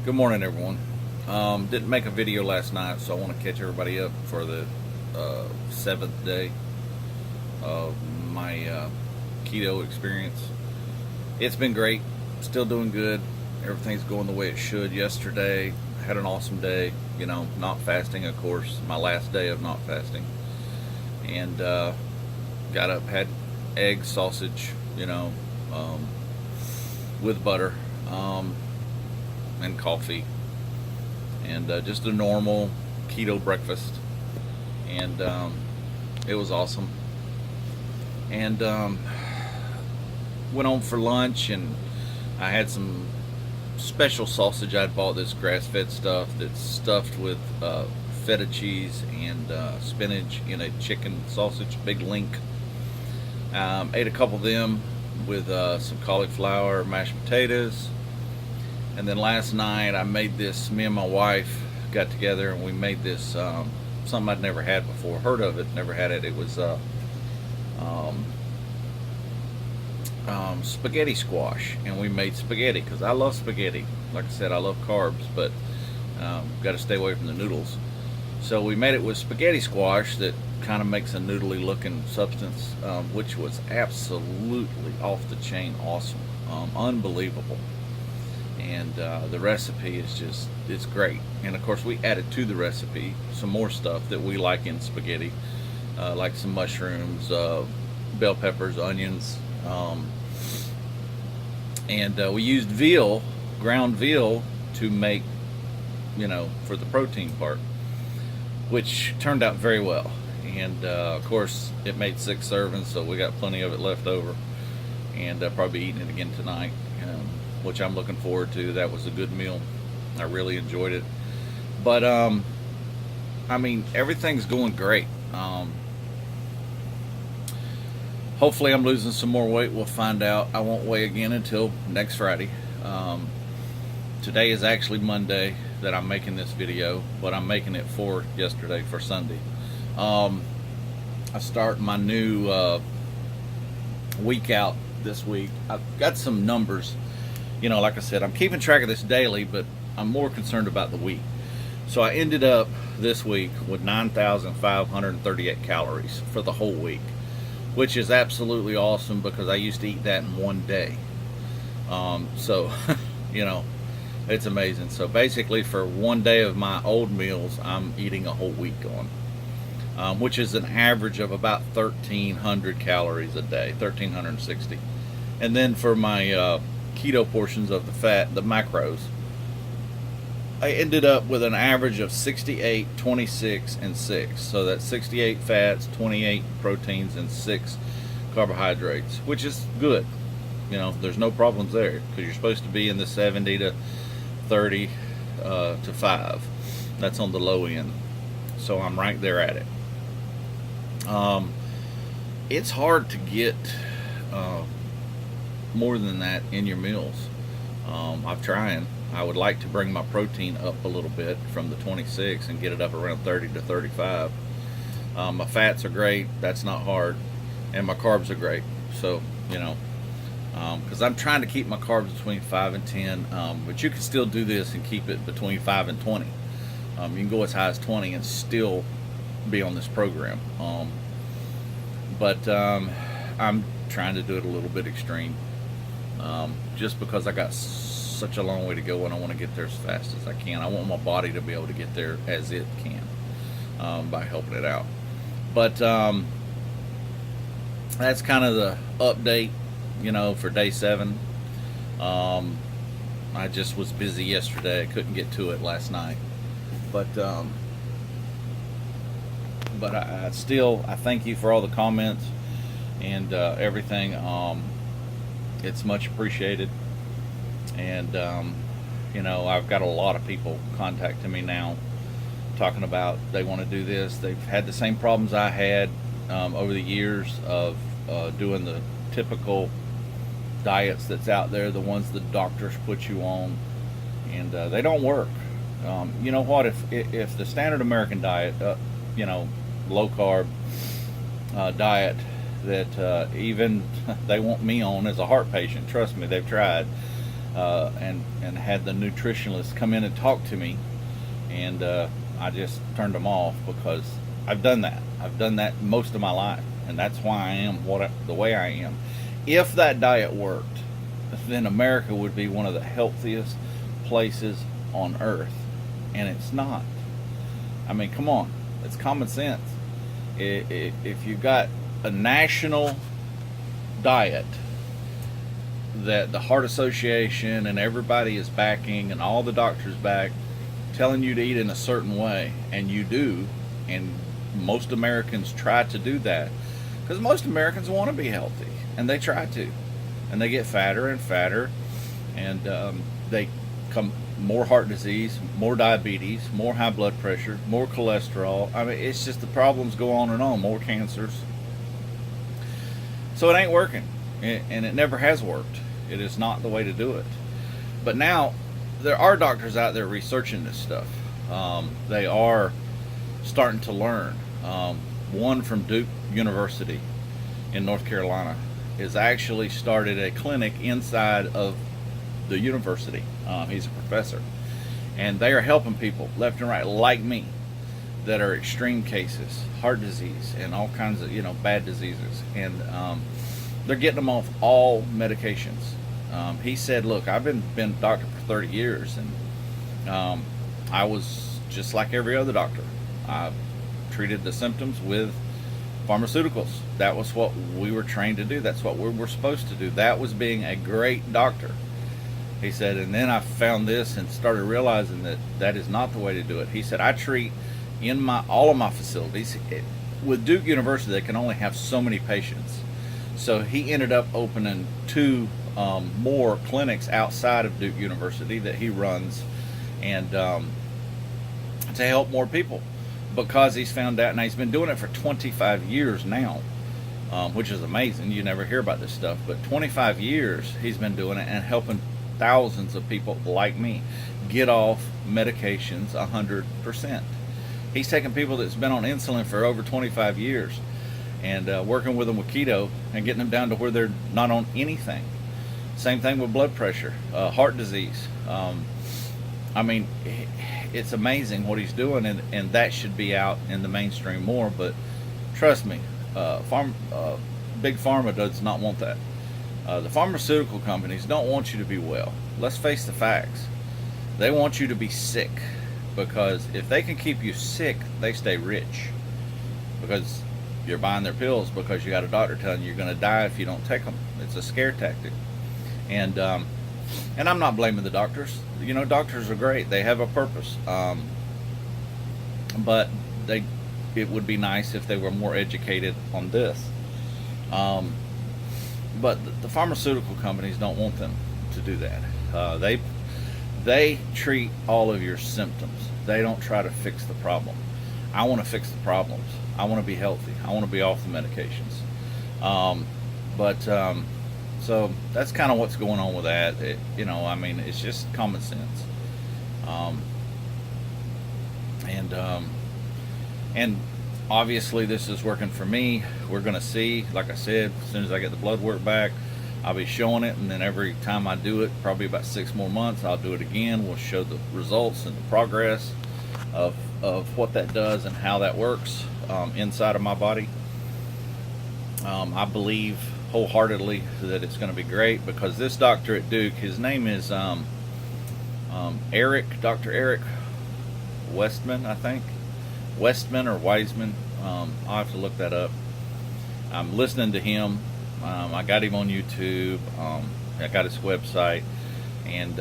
Good morning, everyone. Didn't make a video last night, so I want to catch everybody up for the seventh day of my keto experience. It's been great. Still doing good. Everything's going the way it should. Yesterday, I had an awesome day. Not fasting, of course. My last day of not fasting, and got up, had eggs, sausage, with butter. And coffee, and just a normal keto breakfast, and it was awesome. And went on for lunch, and I had some special sausage. I'd bought this grass-fed stuff that's stuffed with feta cheese and spinach in a chicken sausage, big link. Ate a couple of them with some cauliflower, mashed potatoes. And then last night I made this, me and my wife got together and we made this, something I'd never had before, heard of it, never had it. It was um, spaghetti squash, and we made spaghetti because I love spaghetti. Like I said, I love carbs, but got to stay away from the noodles. So we made it with spaghetti squash that kind of makes a noodly looking substance, which was absolutely off the chain awesome, unbelievable. And the recipe is it's great. And of course we added to the recipe some more stuff that we like in spaghetti, like some mushrooms, bell peppers, onions, and we used veal, ground veal, to make, for the protein part, which turned out very well. And of course it made 6 servings, so we got plenty of it left over, and probably eating it again tonight, which I'm looking forward to. That was a good meal. I really enjoyed it. But everything's going great. Hopefully I'm losing some more weight. We'll find out. I won't weigh again until next Friday. Today is actually Monday that I'm making this video, but I'm making it for yesterday, for Sunday. I start my new week out this week. I've got some numbers. Like I said, I'm keeping track of this daily, but I'm more concerned about the week. So I ended up this week with 9,538 calories for the whole week, which is absolutely awesome because I used to eat that in one day. So, it's amazing. So basically for one day of my old meals, I'm eating a whole week on, which is an average of about 1,300 calories a day, 1,360. And then for my keto portions of the fat, the macros, I ended up with an average of 68, 26, and 6. So that's 68 fats, 28 proteins, and 6 carbohydrates, which is good. There's no problems there because you're supposed to be in the 70 to 30 to 5. That's on the low end. So I'm right there at it. It's hard to get more than that in your meals. I'm trying. I would like to bring my protein up a little bit from the 26 and get it up around 30 to 35. My fats are great. That's not hard. And my carbs are great. So, because I'm trying to keep my carbs between 5 and 10. But you can still do this and keep it between 5 and 20. You can go as high as 20 and still be on this program. But I'm trying to do it a little bit extreme. Just because I got such a long way to go and I want to get there as fast as I can. I want my body to be able to get there as it can, by helping it out. But that's kind of the update, for day 7. I just was busy yesterday. I couldn't get to it last night. But I thank you for all the comments and everything. It's much appreciated. And I've got a lot of people contacting me now talking about they want to do this. They've had the same problems I had over the years of doing the typical diets that's out there, the ones the doctors put you on, and they don't work. You know what, if the standard American diet, low carb diet that even they want me on as a heart patient, trust me, they've tried, and had the nutritionist come in and talk to me, and I just turned them off because I've done that. I've done that most of my life, and that's why I am the way I am. If that diet worked, then America would be one of the healthiest places on earth, and it's not. I mean, come on, it's common sense. If you got a national diet that the Heart Association and everybody is backing, and all the doctors back, telling you to eat in a certain way, and you do, and most Americans try to do that, because most Americans want to be healthy, and they try to, and they get fatter and fatter, and they come more heart disease, more diabetes, more high blood pressure, more cholesterol. I mean, it's just the problems go on and on, more cancers. So it ain't working, and it never has worked. It is not the way to do it. But now there are doctors out there researching this stuff. They are starting to learn. One from Duke University in North Carolina has actually started a clinic inside of the university. He's a professor, and they are helping people left and right, like me, that are extreme cases, heart disease, and all kinds of bad diseases, and they're getting them off all medications. He said, "Look, I've been a doctor for 30 years, and I was just like every other doctor. I treated the symptoms with pharmaceuticals. That was what we were trained to do. That's what we were supposed to do. That was being a great doctor." He said, and then I found this and started realizing that that is not the way to do it. He said, I treat in all of my facilities. With Duke University, they can only have so many patients. So he ended up opening 2 more clinics outside of Duke University that he runs, and to help more people, because he's found out, and he's been doing it for 25 years now, which is amazing. You never hear about this stuff, but 25 years he's been doing it and helping thousands of people like me get off medications 100%. He's taking people that's been on insulin for over 25 years and working with them with keto and getting them down to where they're not on anything. Same thing with blood pressure, heart disease. I mean, it's amazing what he's doing, and that should be out in the mainstream more. But trust me, big pharma does not want that. The pharmaceutical companies don't want you to be well. Let's face the facts. They want you to be sick, because if they can keep you sick, they stay rich, because you're buying their pills because you got a doctor telling you you're going to die if you don't take them. It's a scare tactic. And I'm not blaming the doctors. Doctors are great. They have a purpose. But it would be nice if they were more educated on this. But the pharmaceutical companies don't want them to do that. They treat all of your symptoms. They don't try to fix the problem. I want to fix the problems. I want to be healthy. I want to be off the medications. So that's kind of what's going on with that. I mean, it's just common sense. And obviously this is working for me. We're going to see, like I said, as soon as I get the blood work back, I'll be showing it, and then every time I do it, probably about 6 more months, I'll do it again. We'll show the results and the progress of what that does and how that works inside of my body. I believe wholeheartedly that it's going to be great, because this doctor at Duke, his name is Dr. Eric Westman, I think. Westman or Wiseman. I'll have to look that up. I'm listening to him. I got him on YouTube. I got his website, and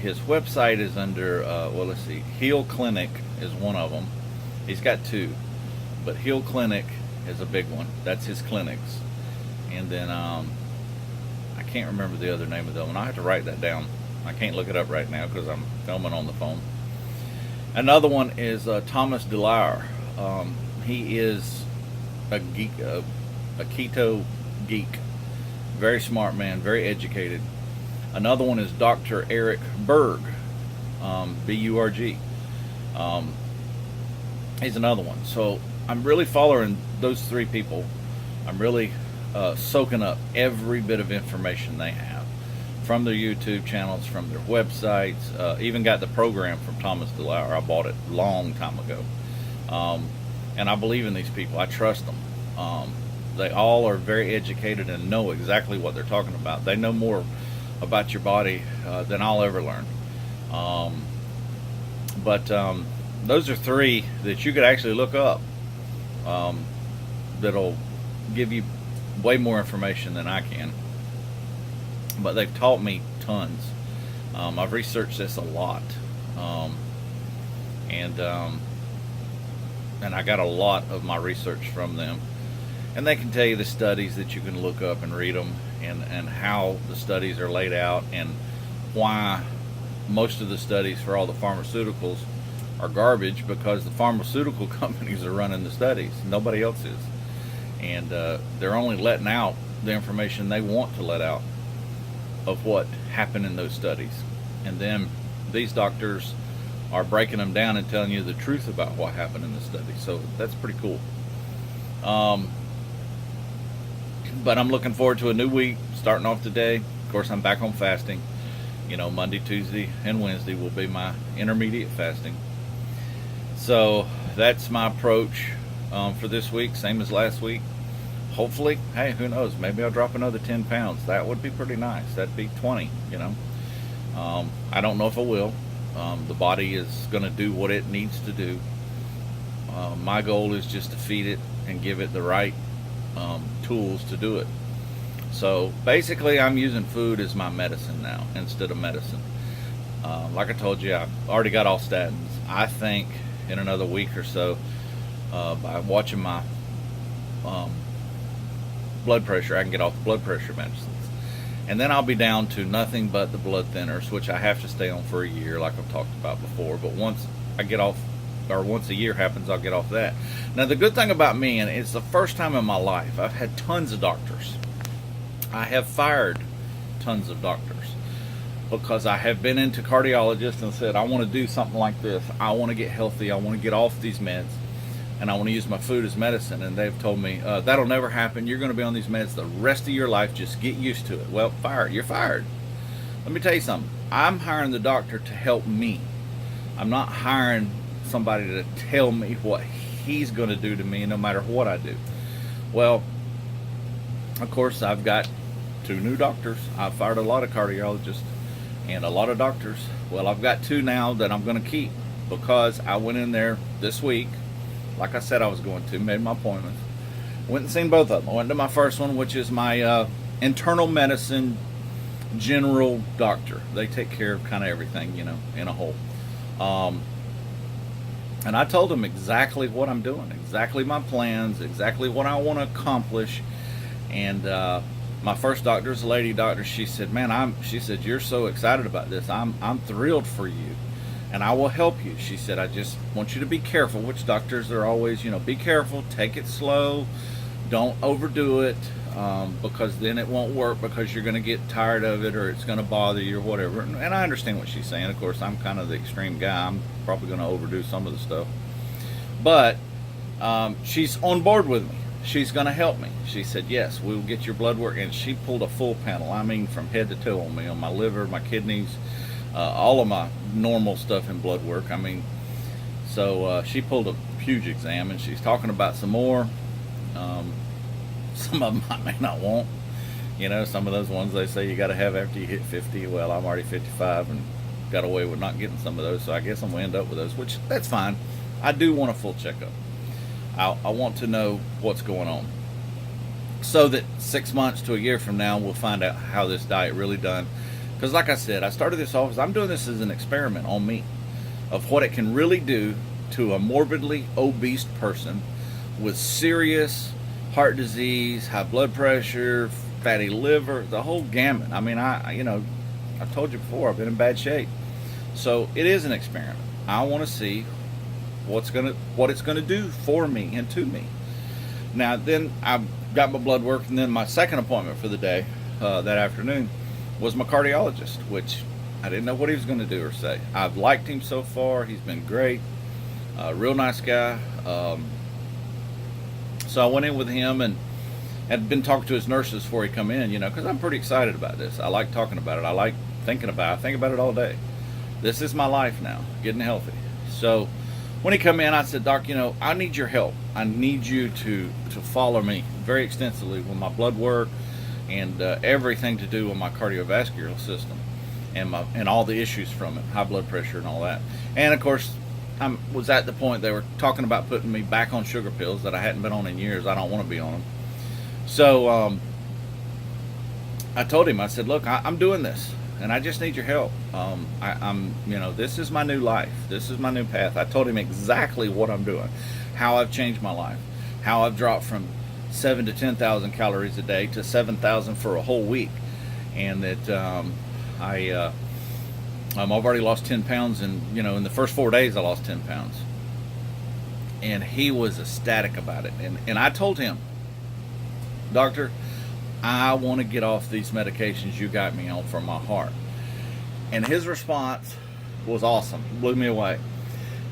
his website is under let's see, Heal Clinic is one of them. He's got 2, but Heal Clinic is a big one. That's his clinics. And then I can't remember the other name of them, and I have to write that down. I can't look it up right now because I'm filming on the phone. Another one is Thomas DeLauer. He is a geek, a keto geek. Very smart man, very educated. Another one is Dr. Eric Berg, B-U-R-G. He's another one. So I'm really following those 3 people. I'm really soaking up every bit of information they have from their YouTube channels, from their websites. Even got the program from Thomas DeLauer. I bought it a long time ago. And I believe in these people. I trust them. They all are very educated and know exactly what they're talking about. They know more about your body than I'll ever learn. But those are three that you could actually look up that'll give you way more information than I can. But they've taught me tons. I've researched this a lot. And I got a lot of my research from them. And they can tell you the studies that you can look up and read them, and how the studies are laid out, and why most of the studies for all the pharmaceuticals are garbage, because the pharmaceutical companies are running the studies. Nobody else is. And they're only letting out the information they want to let out of what happened in those studies. And then these doctors are breaking them down and telling you the truth about what happened in the study. So that's pretty cool. But I'm looking forward to a new week starting off today. Of course, I'm back on fasting. You know, Monday, Tuesday, and Wednesday will be my intermediate fasting. So that's my approach for this week, same as last week. Hopefully, hey, who knows, maybe I'll drop another 10 pounds. That would be pretty nice. That'd be 20, you know. I don't know if I will. The body is going to do what it needs to do. My goal is just to feed it and give it the right tools to do it. So basically, I'm using food as my medicine now instead of medicine. Like I told you, I've already got all statins. I think in another week or so, by watching my blood pressure, I can get off the blood pressure medicines. And then I'll be down to nothing but the blood thinners, which I have to stay on for a year, like I've talked about before. But once I get off, or once a year happens, I'll get off that. Now, the good thing about me, and it's the first time in my life, I've had tons of doctors. I have fired tons of doctors because I have been into cardiologists and said, I want to do something like this. I want to get healthy. I want to get off these meds, and I want to use my food as medicine. And they've told me, that'll never happen. You're going to be on these meds the rest of your life. Just get used to it. Well, fired. You're fired. Let me tell you something. I'm hiring the doctor to help me. I'm not hiring somebody to tell me what he's going to do to me no matter what I do. Well, of course, I've got 2 new doctors. I've fired a lot of cardiologists and a lot of doctors. Well, I've got 2 now that I'm going to keep, because I went in there this week, like I said I was going to, made my appointments. Went and seen both of them. I went to my first one, which is my internal medicine general doctor. They take care of kind of everything, you know, in a whole. And I told him exactly what I'm doing, exactly my plans, exactly what I want to accomplish. And my first doctor is a lady doctor. She said, man, she said, you're so excited about this. I'm thrilled for you, and I will help you. She said, I just want you to be careful, which doctors are always, you know, be careful, take it slow, don't overdo it, because then it won't work, because you're going to get tired of it, or it's going to bother you or whatever. And I understand what she's saying. Of course, I'm kind of the extreme guy. I'm probably going to overdo some of the stuff. But she's on board with me. She's going to help me. She said, yes, we will get your blood work. And she pulled a full panel. I mean, from head to toe on me, on my liver, my kidneys, all of my normal stuff in blood work. I mean, so she pulled a huge exam, and she's talking about some more. Some of them I may not want. You know, some of those ones they say you got to have after you hit 50. Well, I'm already 55 and got away with not getting some of those. So I guess I'm going to end up with those, which that's fine. I do want a full checkup. I want to know what's going on, so that 6 months to a year from now, we'll find out how this diet really done. Because like I said, I started this off as I'm doing this as an experiment on me of what it can really do to a morbidly obese person with serious heart disease, high blood pressure, fatty liver, the whole gamut. I mean, I've told you before, I've been in bad shape. So it is an experiment. I want to see what it's gonna do for me and to me. Now, then I got my blood work, and then my second appointment for the day, that afternoon, was my cardiologist, which I didn't know what he was going to do or say. I've liked him so far. He's been great, real nice guy. So I went in with him, and had been talking to his nurses before he come in, because I'm pretty excited about this. I like talking about it. I like thinking about it. I think about it all day. This is my life now, getting healthy. So when he come in, I said, Doc, I need your help. I need you to follow me very extensively with my blood work and everything to do with my cardiovascular system and all the issues from it, high blood pressure and all that. And of course, I was at the point they were talking about putting me back on sugar pills that I hadn't been on in years. I don't want to be on them. So I told him, I said, look, I'm doing this, and I just need your help. I'm this is my new life. This is my new path. I told him exactly what I'm doing, how I've changed my life, how I've dropped from 7,000 to 10,000 calories a day to 7,000 for a whole week, and that I've already lost 10 pounds, and in the first 4 days I lost 10 pounds. And he was ecstatic about it. And I told him, Doctor, I want to get off these medications you got me on for my heart. And his response was awesome, blew me away.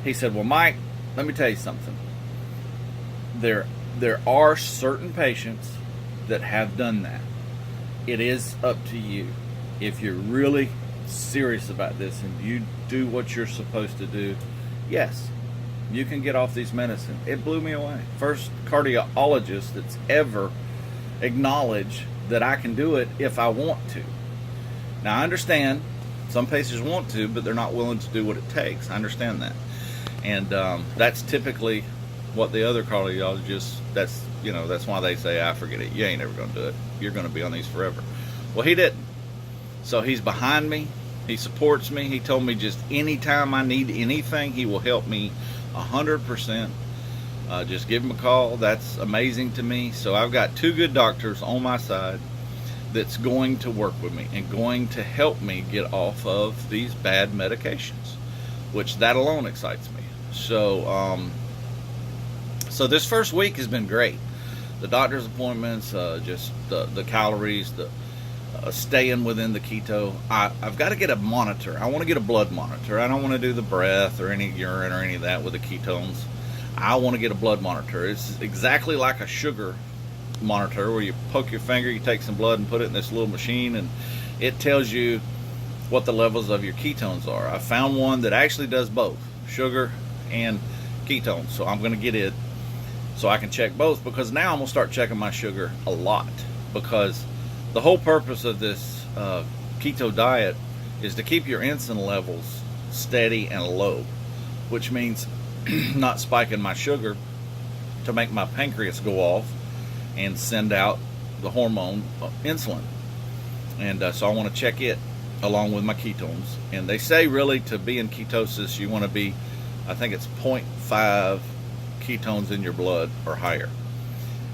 He said, well, Mike, let me tell you something. There are certain patients that have done that. It is up to you. If you're really serious about this and you do what you're supposed to do, yes, you can get off these medicines. It blew me away. First cardiologist that's ever acknowledged that I can do it if I want to. Now I understand some patients want to, but they're not willing to do what it takes. I understand that. And that's typically what the other cardiologists, that's why they say, I forget it. You ain't ever going to do it. You're going to be on these forever. Well, he didn't. So he's behind me. He supports me. He told me just anytime I need anything, he will help me 100%. Just give him a call. That's amazing to me. So I've got two good doctors on my side that's going to work with me and going to help me get off of these bad medications, which that alone excites me. So so this first week has been great. The doctor's appointments, just the calories, the staying within the keto. I've got to get a monitor. I want to get a blood monitor. I don't want to do the breath or any urine or any of that with the ketones. I want to get a blood monitor. It's exactly like a sugar monitor where you poke your finger, you take some blood and put it in this little machine, and it tells you what the levels of your ketones are. I found one that actually does both sugar and ketones, so I'm going to get it so I can check both, because now I'm going to start checking my sugar a lot, because the whole purpose of this keto diet is to keep your insulin levels steady and low, which means not spiking my sugar to make my pancreas go off and send out the hormone insulin. And so I want to check it along with my ketones. And they say really to be in ketosis, you want to be, I think it's 0.5 ketones in your blood or higher.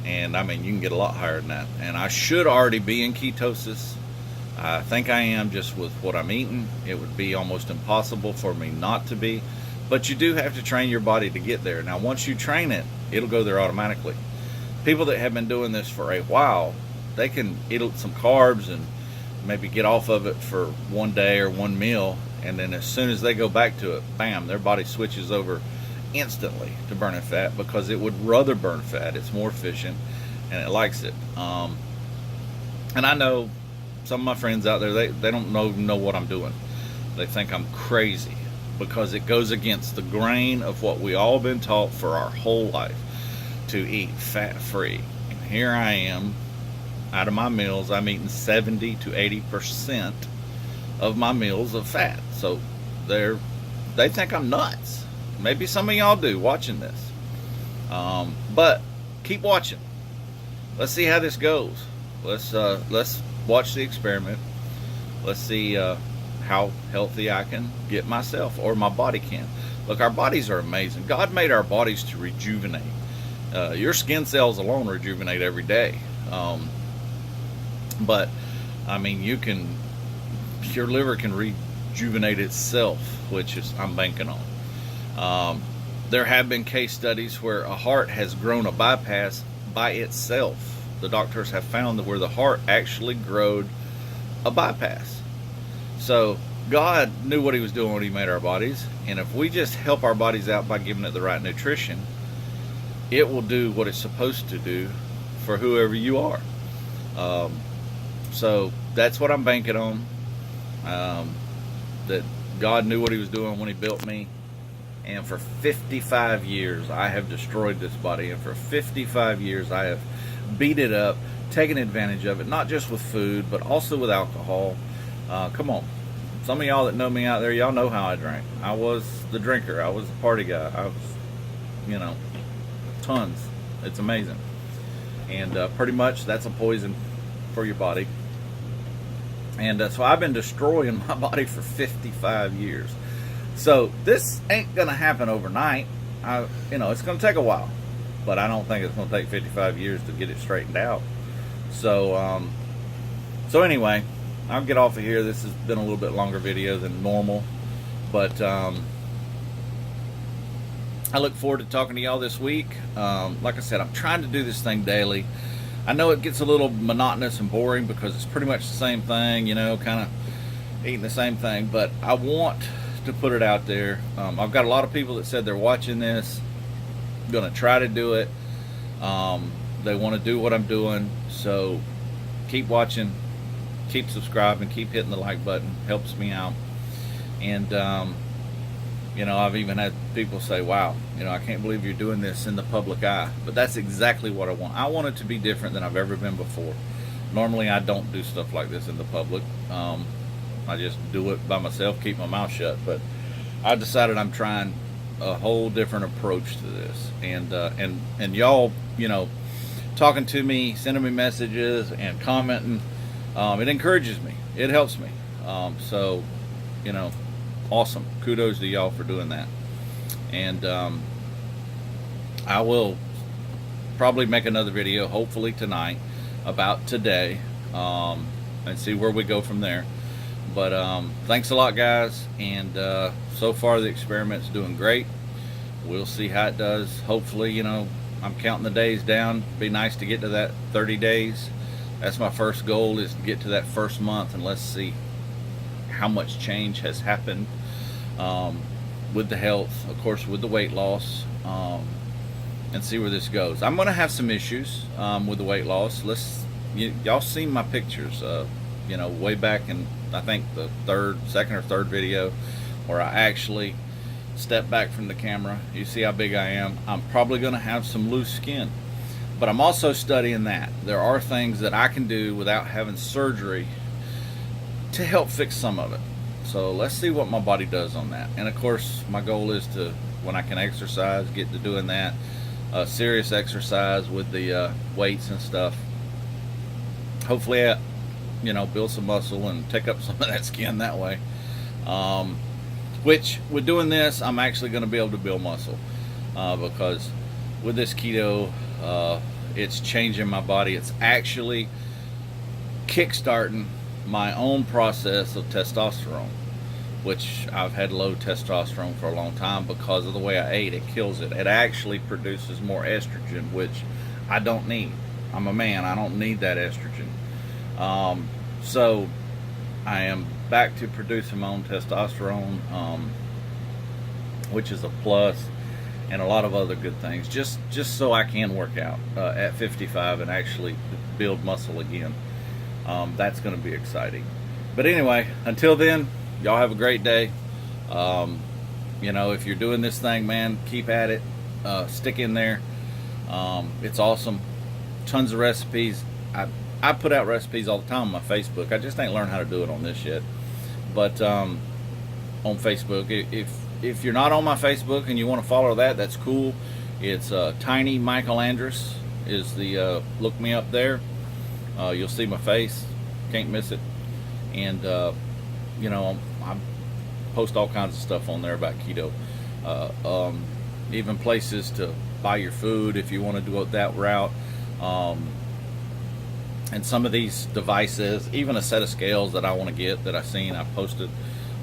And I mean, you can get a lot higher than that. And I should already be in ketosis. I think I am, just with what I'm eating. It would be almost impossible for me not to be. But you do have to train your body to get there. Now, once you train it, it'll go there automatically. People that have been doing this for a while, they can eat some carbs and maybe get off of it for one day or one meal, and then as soon as they go back to it, bam, their body switches over instantly to burning fat, because it would rather burn fat. It's more efficient and it likes it. And I know some of my friends out there, they don't know what I'm doing. They think I'm crazy, because it goes against the grain of what we all been taught for our whole life, to eat fat-free. And here I am, out of my meals, I'm eating 70 to 80% of my meals of fat. So they think I'm nuts. Maybe some of y'all do watching this. But keep watching. Let's see how this goes. Let's watch the experiment. Let's see how healthy I can get myself, or my body can. Look, our bodies are amazing. God made our bodies to rejuvenate. Your skin cells alone rejuvenate every day. But I mean, your liver can rejuvenate itself, which is I'm banking on. There have been case studies where a heart has grown a bypass by itself. The doctors have found that where the heart actually growed a bypass. So God knew what he was doing when he made our bodies, and if we just help our bodies out by giving it the right nutrition, it will do what it's supposed to do for whoever you are. So that's what I'm banking on. That God knew what he was doing when he built me. And for 55 years, I have destroyed this body. And for 55 years, I have beat it up, taken advantage of it, not just with food, but also with alcohol. Come on. Some of y'all that know me out there, y'all know how I drank. I was the drinker. I was the party guy. I was, tons. It's amazing. And pretty much that's a poison for your body. And so I've been destroying my body for 55 years. So this ain't going to happen overnight. It's going to take a while. But I don't think it's going to take 55 years to get it straightened out. So anyway, I'll get off of here. This has been a little bit longer video than normal. But I look forward to talking to y'all this week. Like I said, I'm trying to do this thing daily. I know it gets a little monotonous and boring because it's pretty much the same thing, kind of eating the same thing. But I want to put it out there. I've got a lot of people that said they're watching this, going to try to do it. They want to do what I'm doing. So keep watching, keep subscribing, keep hitting the like button. Helps me out. And I've even had people say, wow, I can't believe you're doing this in the public eye. But that's exactly what I want. I want it to be different than I've ever been before. Normally I don't do stuff like this in the public. I just do it by myself, keep my mouth shut. But I decided I'm trying a whole different approach to this. And y'all, talking to me, sending me messages and commenting, it encourages me. It helps me. So, awesome. Kudos to y'all for doing that. And I will probably make another video, hopefully tonight, about today, and see where we go from there. But thanks a lot, guys. And so far the experiment's doing great. We'll see how it does. Hopefully, I'm counting the days down. Be nice to get to that 30 days. That's my first goal, is to get to that first month, and let's see how much change has happened with the health, of course, with the weight loss, and see where this goes. I'm going to have some issues with the weight loss. Y'all seen my pictures, way back in, I think, the second or third video, where I actually stepped back from the camera. You see how big I am. I'm probably going to have some loose skin, but I'm also studying that. There are things that I can do without having surgery to help fix some of it. So let's see what my body does on that. And of course, my goal is to, when I can exercise, get to doing that, serious exercise with the weights and stuff. Hopefully, build some muscle and take up some of that skin that way. Which, with doing this, I'm actually going to be able to build muscle, because with this keto, it's changing my body. It's actually kickstarting my own process of testosterone, which I've had low testosterone for a long time because of the way I ate. It kills it. It actually produces more estrogen, which I don't need. I'm a man. I don't need that estrogen. So I am back to producing my own testosterone, which is a plus, and a lot of other good things, just so I can work out at 55 and actually build muscle again. That's going to be exciting. But anyway, until then, y'all have a great day. If you're doing this thing, man, keep at it. Stick in there. It's awesome. Tons of recipes. I put out recipes all the time on my Facebook. I just ain't learned how to do it on this yet. But on Facebook, if you're not on my Facebook and you want to follow that, that's cool. It's Tiny Michael Andrus is the look me up there. You'll see my face, can't miss it. And I post all kinds of stuff on there about keto, even places to buy your food if you want to do it that route, and some of these devices, even a set of scales that I want to get that I've seen. I posted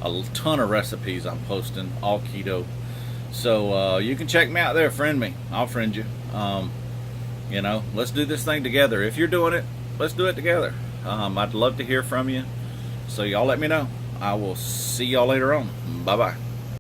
a ton of recipes I'm posting, all keto. So you can check me out there, friend me, I'll friend you. Let's do this thing together. If you're doing it, let's do it together. I'd love to hear from you. So y'all let me know. I will see y'all later on. Bye-bye.